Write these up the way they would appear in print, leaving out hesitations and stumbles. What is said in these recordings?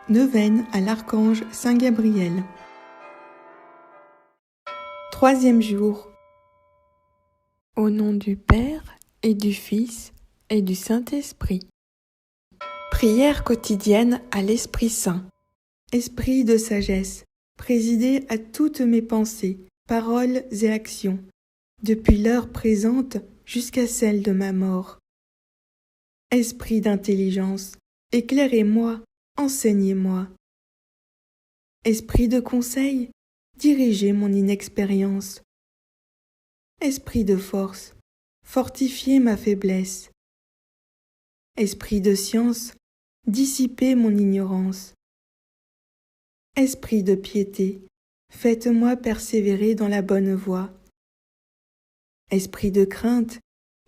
Neuvaine à l'archange Saint Gabriel. Troisième jour. Au nom du Père et du Fils et du Saint-Esprit. Prière quotidienne à l'Esprit Saint. Esprit de sagesse, présidez à toutes mes pensées, paroles et actions, depuis l'heure présente jusqu'à celle de ma mort. Esprit d'intelligence, éclairez-moi, enseignez-moi. Esprit de conseil, dirigez mon inexpérience. Esprit de force, fortifiez ma faiblesse. Esprit de science, dissipez mon ignorance. Esprit de piété, faites-moi persévérer dans la bonne voie. Esprit de crainte,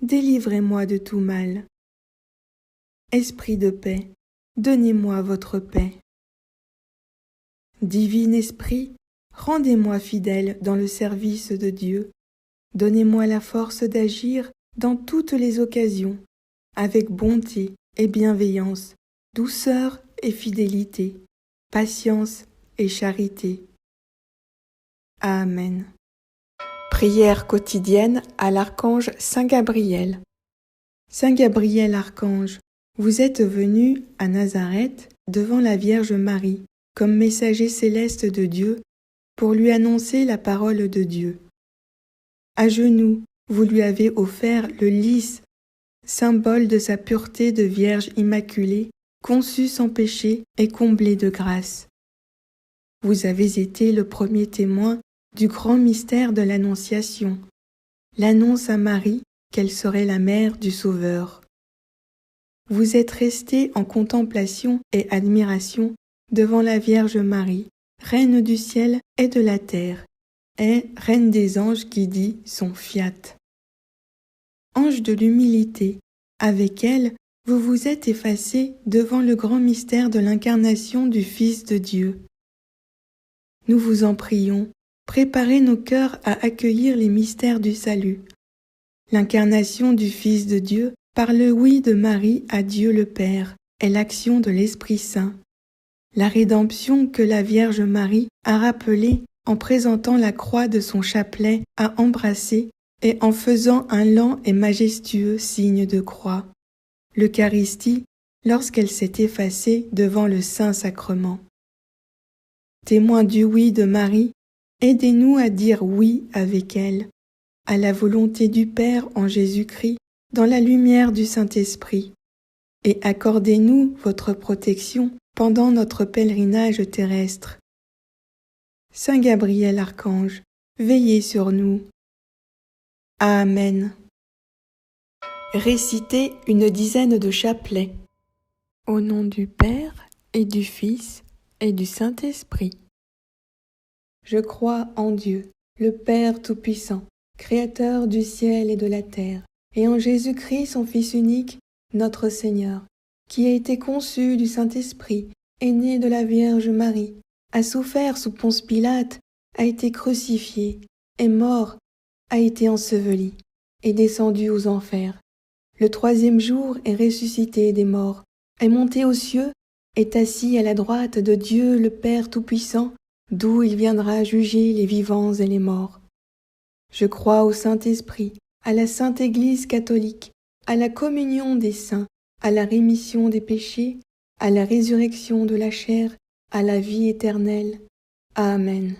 délivrez-moi de tout mal. Esprit de paix, donnez-moi votre paix. Divin Esprit, rendez-moi fidèle dans le service de Dieu. Donnez-moi la force d'agir dans toutes les occasions, avec bonté et bienveillance, douceur et fidélité, patience et charité. Amen. Prière quotidienne à l'archange Saint Gabriel. Saint Gabriel archange, vous êtes venu à Nazareth devant la Vierge Marie comme messager céleste de Dieu pour lui annoncer la parole de Dieu. À genoux, vous lui avez offert le lys, symbole de sa pureté de Vierge immaculée, conçue sans péché et comblée de grâce. Vous avez été le premier témoin du grand mystère de l'Annonciation, l'annonce à Marie qu'elle serait la mère du Sauveur. Vous êtes resté en contemplation et admiration devant la Vierge Marie, Reine du ciel et de la terre, et Reine des anges qui dit son fiat. Ange de l'humilité, avec elle, vous vous êtes effacé devant le grand mystère de l'incarnation du Fils de Dieu. Nous vous en prions, préparez nos cœurs à accueillir les mystères du salut. L'incarnation du Fils de Dieu par le oui de Marie à Dieu le Père est l'action de l'Esprit Saint. La rédemption que la Vierge Marie a rappelée en présentant la croix de son chapelet à embrasser et en faisant un lent et majestueux signe de croix. L'Eucharistie, lorsqu'elle s'est effacée devant le Saint-Sacrement. Témoins du oui de Marie, aidez-nous à dire oui avec elle, à la volonté du Père en Jésus-Christ, dans la lumière du Saint-Esprit, et accordez-nous votre protection pendant notre pèlerinage terrestre. Saint Gabriel archange, veillez sur nous. Amen. Récitez une dizaine de chapelets. Au nom du Père et du Fils et du Saint-Esprit. Je crois en Dieu, le Père Tout-Puissant, Créateur du ciel et de la terre, et en Jésus-Christ, son Fils unique, notre Seigneur, qui a été conçu du Saint-Esprit, est né de la Vierge Marie, a souffert sous Ponce Pilate, a été crucifié, est mort, a été enseveli, est descendu aux enfers. Le troisième jour est ressuscité des morts, est monté aux cieux, est assis à la droite de Dieu le Père Tout-Puissant, d'où il viendra juger les vivants et les morts. Je crois au Saint-Esprit, à la Sainte Église catholique, à la communion des saints, à la rémission des péchés, à la résurrection de la chair, à la vie éternelle. Amen.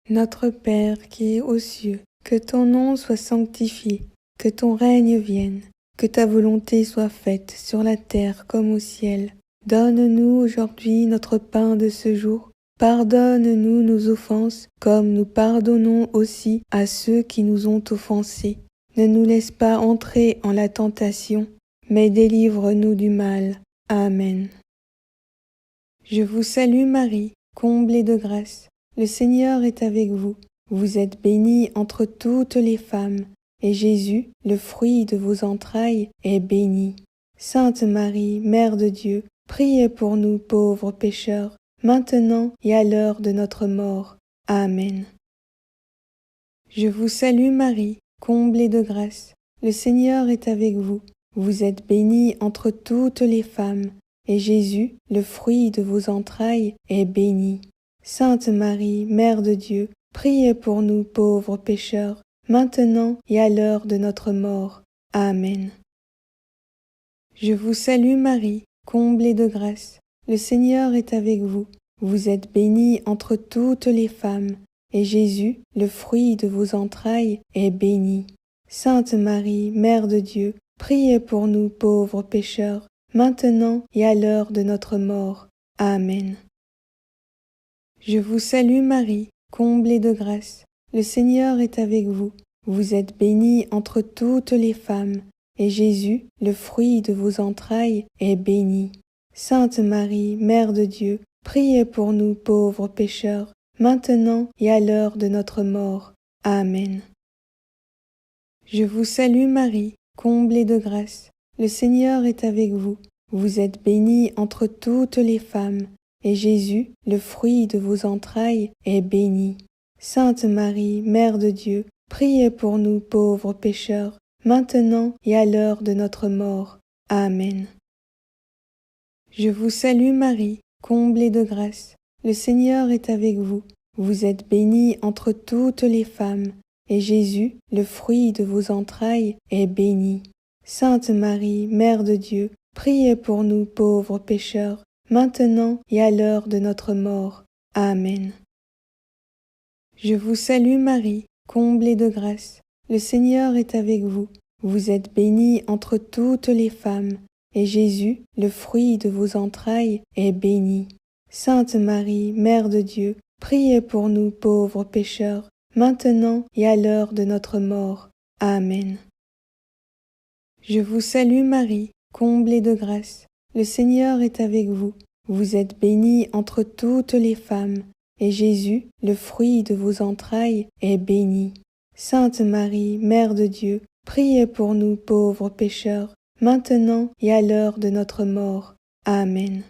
Notre Père qui es aux cieux, que ton nom soit sanctifié, que ton règne vienne, que ta volonté soit faite sur la terre comme au ciel. Donne-nous aujourd'hui notre pain de ce jour. Pardonne-nous nos offenses, comme nous pardonnons aussi à ceux qui nous ont offensés. Ne nous laisse pas entrer en la tentation, mais délivre-nous du mal. Amen. Je vous salue Marie, comblée de grâce. Le Seigneur est avec vous. Vous êtes bénie entre toutes les femmes, et Jésus, le fruit de vos entrailles, est béni. Sainte Marie, Mère de Dieu, priez pour nous pauvres pécheurs, maintenant et à l'heure de notre mort. Amen. Je vous salue Marie, comblée de grâce. Le Seigneur est avec vous. Vous êtes bénie entre toutes les femmes, et Jésus, le fruit de vos entrailles, est béni. Sainte Marie, Mère de Dieu, priez pour nous pauvres pécheurs, maintenant et à l'heure de notre mort. Amen. Je vous salue Marie, comblée de grâce. Le Seigneur est avec vous. Vous êtes bénie entre toutes les femmes, et Jésus, le fruit de vos entrailles, est béni. Sainte Marie, Mère de Dieu, priez pour nous pauvres pécheurs, maintenant et à l'heure de notre mort. Amen. Je vous salue Marie, comblée de grâce. Le Seigneur est avec vous. Vous êtes bénie entre toutes les femmes, et Jésus, le fruit de vos entrailles, est béni. Sainte Marie, Mère de Dieu, priez pour nous pauvres pécheurs, maintenant et à l'heure de notre mort. Amen. Je vous salue Marie, comblée de grâce. Le Seigneur est avec vous. Vous êtes bénie entre toutes les femmes, et Jésus, le fruit de vos entrailles, est béni. Sainte Marie, Mère de Dieu, priez pour nous pauvres pécheurs, maintenant et à l'heure de notre mort. Amen. Je vous salue Marie, comblée de grâce. Le Seigneur est avec vous. Vous êtes bénie entre toutes les femmes, et Jésus, le fruit de vos entrailles, est béni. Sainte Marie, Mère de Dieu, priez pour nous pauvres pécheurs, maintenant et à l'heure de notre mort. Amen. Je vous salue Marie, comblée de grâce. Le Seigneur est avec vous. Vous êtes bénie entre toutes les femmes, et Jésus, le fruit de vos entrailles, est béni. Sainte Marie, Mère de Dieu, priez pour nous pauvres pécheurs, maintenant et à l'heure de notre mort. Amen. Je vous salue Marie, comblée de grâce. Le Seigneur est avec vous. Vous êtes bénie entre toutes les femmes, et Jésus, le fruit de vos entrailles, est béni. Sainte Marie, Mère de Dieu, priez pour nous pauvres pécheurs, maintenant et à l'heure de notre mort. Amen.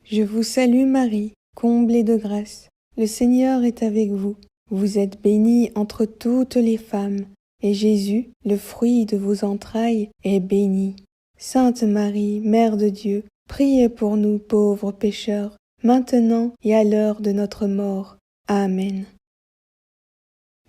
Je vous salue Marie, comblée de grâce. Le Seigneur est avec vous. Vous êtes bénie entre toutes les femmes, et Jésus, le fruit de vos entrailles, est béni. Sainte Marie, Mère de Dieu, priez pour nous pauvres pécheurs, maintenant et à l'heure de notre mort. Amen.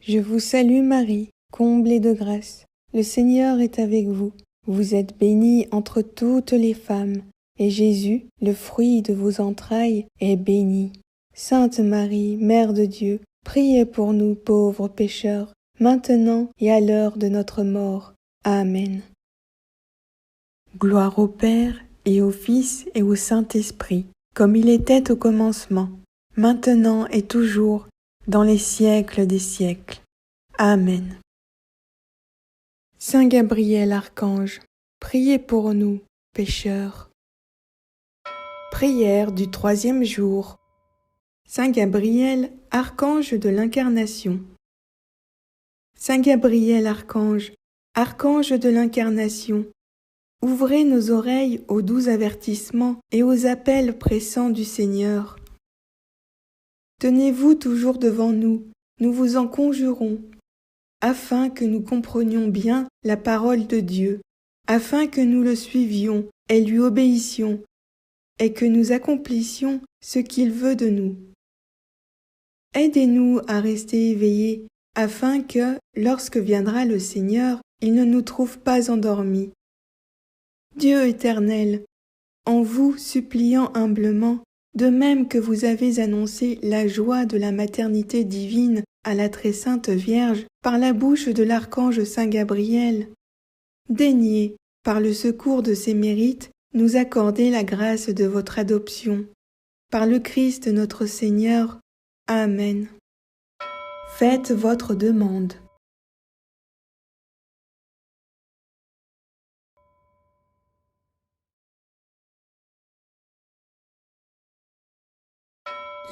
Je vous salue Marie, comblée de grâce. Le Seigneur est avec vous. Vous êtes bénie entre toutes les femmes, et Jésus, le fruit de vos entrailles, est béni. Sainte Marie, Mère de Dieu, priez pour nous pauvres pécheurs, maintenant et à l'heure de notre mort. Amen. Gloire au Père, et au Fils, et au Saint-Esprit, comme il était au commencement, maintenant et toujours, dans les siècles des siècles. Amen. Saint Gabriel Archange, priez pour nous, pécheurs. Prière du 3e jour. Saint Gabriel, Archange de l'Incarnation. Saint Gabriel Archange, Archange de l'Incarnation, ouvrez nos oreilles aux doux avertissements et aux appels pressants du Seigneur. Tenez-vous toujours devant nous, nous vous en conjurons, afin que nous comprenions bien la parole de Dieu, afin que nous le suivions et lui obéissions, et que nous accomplissions ce qu'il veut de nous. Aidez-nous à rester éveillés, afin que, lorsque viendra le Seigneur, il ne nous trouve pas endormis. Dieu éternel, en vous suppliant humblement, de même que vous avez annoncé la joie de la maternité divine à la très sainte Vierge par la bouche de l'archange Saint Gabriel, daignez, par le secours de ses mérites, nous accorder la grâce de votre adoption. Par le Christ notre Seigneur. Amen. Faites votre demande.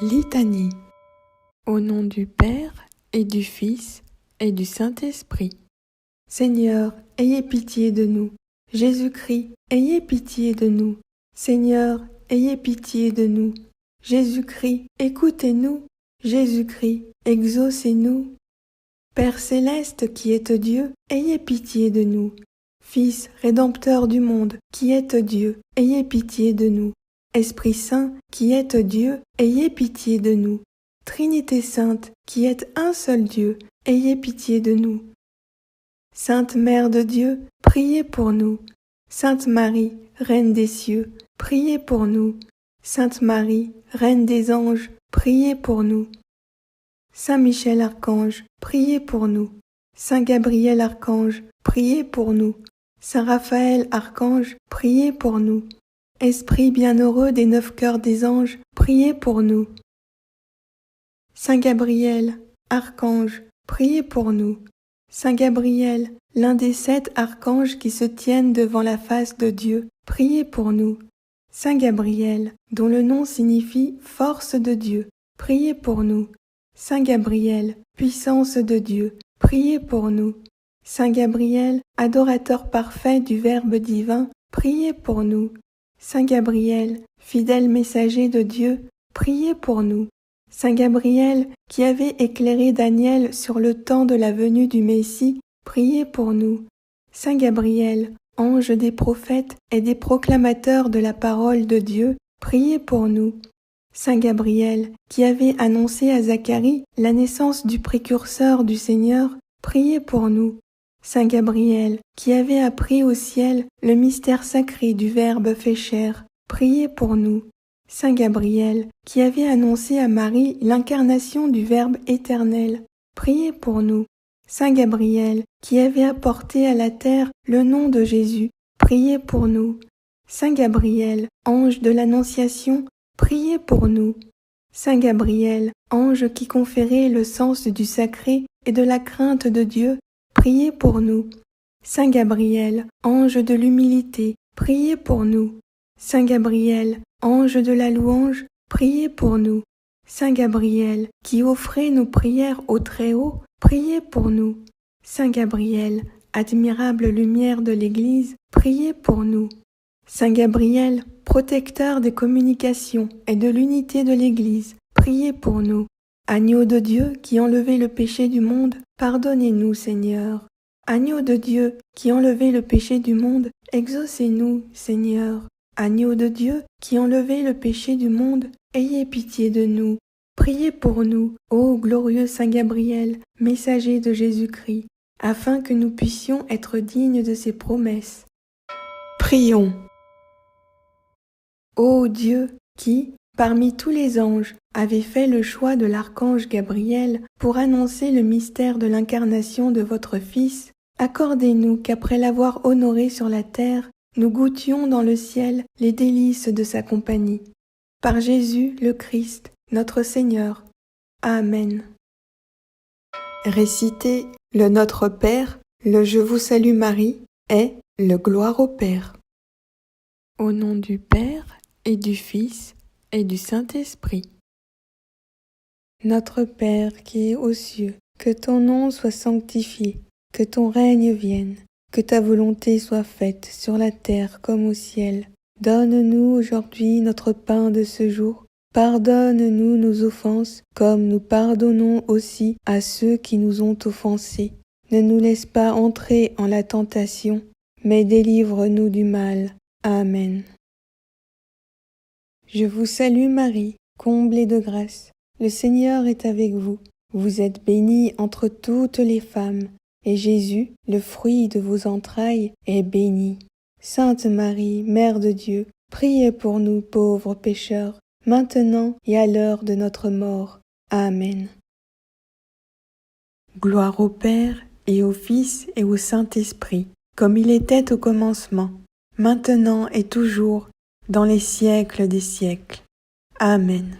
Litanie. Au nom du Père et du Fils et du Saint-Esprit. Seigneur, ayez pitié de nous. Jésus-Christ, ayez pitié de nous. Seigneur, ayez pitié de nous. Jésus-Christ, écoutez-nous. Jésus-Christ, exaucez-nous. Père céleste qui êtes Dieu, ayez pitié de nous. Fils rédempteur du monde, qui êtes Dieu, ayez pitié de nous. Esprit Saint, qui êtes Dieu, ayez pitié de nous. Trinité sainte, qui êtes un seul Dieu, ayez pitié de nous. Sainte Mère de Dieu, priez pour nous. Sainte Marie, Reine des cieux, priez pour nous. Sainte Marie, Reine des anges, priez pour nous. Saint Michel Archange, priez pour nous. Saint Gabriel Archange, priez pour nous. Saint Raphaël Archange, priez pour nous. Esprit bienheureux des 9 cœurs des anges, priez pour nous. Saint Gabriel, Archange, priez pour nous. Saint Gabriel, l'un des 7 archanges qui se tiennent devant la face de Dieu, priez pour nous. Saint Gabriel, dont le nom signifie force de Dieu, priez pour nous. Saint Gabriel, puissance de Dieu, priez pour nous. Saint Gabriel, adorateur parfait du Verbe divin, priez pour nous. Saint Gabriel, fidèle messager de Dieu, priez pour nous. Saint Gabriel, qui avait éclairé Daniel sur le temps de la venue du Messie, priez pour nous. Saint Gabriel, ange des prophètes et des proclamateurs de la parole de Dieu, priez pour nous. Saint Gabriel, qui avait annoncé à Zacharie la naissance du précurseur du Seigneur, priez pour nous. Saint Gabriel, qui avait appris au ciel le mystère sacré du Verbe fait chair, priez pour nous. Saint Gabriel, qui avait annoncé à Marie l'incarnation du Verbe éternel, priez pour nous. Saint Gabriel, qui avait apporté à la terre le nom de Jésus, priez pour nous. Saint Gabriel, ange de l'Annonciation, priez pour nous. Saint Gabriel, ange qui conférait le sens du sacré et de la crainte de Dieu, priez pour nous. Saint Gabriel, ange de l'humilité, priez pour nous. Saint Gabriel, ange de la louange, priez pour nous. Saint Gabriel, qui offrez nos prières au Très-Haut, priez pour nous. Saint Gabriel, admirable lumière de l'Église, priez pour nous. Saint Gabriel, protecteur des communications et de l'unité de l'Église, priez pour nous. Agneau de Dieu qui enlevez le péché du monde, pardonnez-nous, Seigneur. Agneau de Dieu qui enlevez le péché du monde, exaucez-nous, Seigneur. Agneau de Dieu qui enlevez le péché du monde, ayez pitié de nous. Priez pour nous, ô glorieux Saint Gabriel, messager de Jésus-Christ, afin que nous puissions être dignes de ses promesses. Prions. Ô Dieu, qui, parmi tous les anges, avez fait le choix de l'archange Gabriel pour annoncer le mystère de l'incarnation de votre Fils, accordez-nous qu'après l'avoir honoré sur la terre, nous goûtions dans le ciel les délices de sa compagnie. Par Jésus le Christ, notre Seigneur. Amen. Récitez le Notre Père, le Je vous salue Marie et le Gloire au Père. Au nom du Père et du Fils et du Saint-Esprit. Notre Père qui es aux cieux, que ton nom soit sanctifié, que ton règne vienne, que ta volonté soit faite sur la terre comme au ciel. Donne-nous aujourd'hui notre pain de ce jour. Pardonne-nous nos offenses, comme nous pardonnons aussi à ceux qui nous ont offensés. Ne nous laisse pas entrer en la tentation, mais délivre-nous du mal. Amen. Je vous salue Marie, comblée de grâce. Le Seigneur est avec vous. Vous êtes bénie entre toutes les femmes, et Jésus, le fruit de vos entrailles, est béni. Sainte Marie, Mère de Dieu, priez pour nous pauvres pécheurs, maintenant et à l'heure de notre mort. Amen. Gloire au Père, et au Fils, et au Saint-Esprit, comme il était au commencement, maintenant et toujours, dans les siècles des siècles. Amen.